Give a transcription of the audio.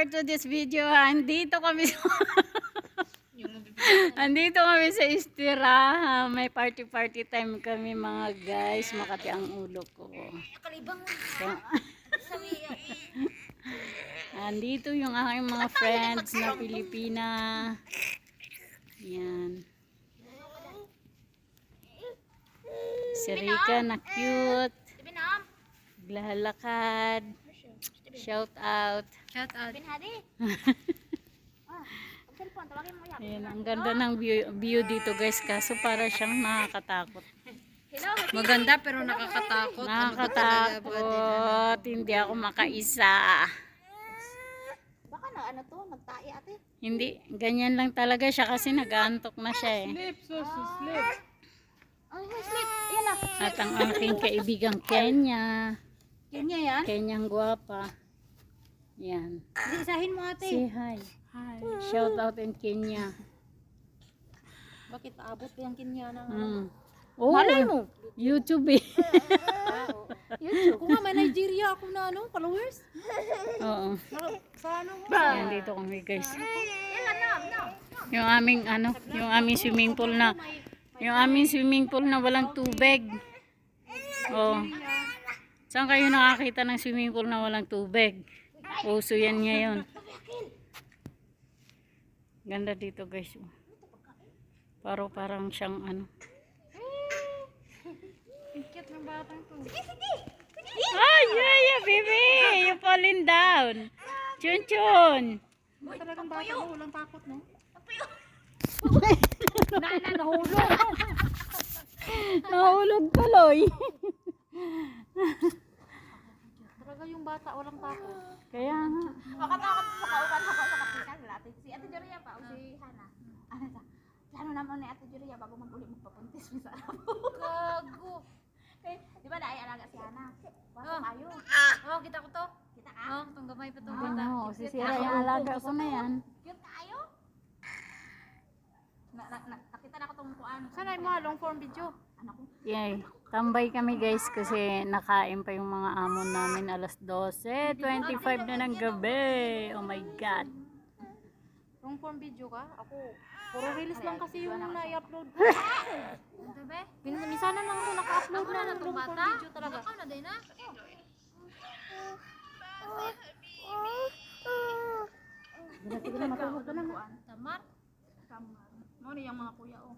part to this video. Andito kami sa andito kami sa istiraha. May party time kami mga guys. Makati ang ulo ko. So, andito yung aking mga friends na Pilipina. Yan. Si Rika na cute. Naglalakad. Shout out. Ayan, ang ganda ng view dito guys. Kaso para siyang nakakatakot. Maganda pero nakakatakot. Nakakatakot. Hindi ako makaisa. Baka na ano to, nagtae ate. Hindi, ganyan lang talaga siya kasi nag-aantok na siya eh. Sleep. Ay, sleep. Yan na. At ang aking kaibigang Kenya. Kenya yan. Kenyang guwapa. Yan. Isahin mo ate. Say hi. Hi. Shout out in Kenya. Bakit abot ko yung Kenya ng Oh, malay mo. YouTube eh. YouTube. Kung nga may Nigeria ako na ano, followers. Oo. Sa ano mo? Yan dito kami guys. Yung aming ano, yung aming swimming pool na walang tubig. Oh. Saan kayo nakakita ng swimming pool na walang tubig? Uso yan ngayon. Ganda dito guys. Parang siyang ano. Cute ng batang to. Ay, yeah, baby! You're falling down. Chun. Talagang bata mo, walang takot no? Nahulog tuloy. Talaga yung bata, walang takot. Kaya nga. Makatakot sa kauban habang sa kapitan nila. Si Ate Joria pa o si Hana. Ano sa? Plano naman ni Ate Joria bago mag-uli magpapuntis mo sa gago. Okay, di ba alaga si Hana? Basta kayo. Oh, kita ko to. Kita ka? Oh, itong gamay pa itong Ano, bata. sisira yung alaga ko na yan. Cute kayo? Nakita na ko itong kuan. Sana yung mga long form video. Anak ko. Yay. Tambay kami guys kasi nakain pa yung mga amon namin alas 12:25 na ng gabi. Oh my God. Long form video ka? Ako. Puro release lang kasi yung na-i-upload. Sabi? Minsan na lang ako naka-upload na ng long form video talaga. Ako na din na. Sige na matulog ka na. Tamar. Mo ni yung mga kuya oh.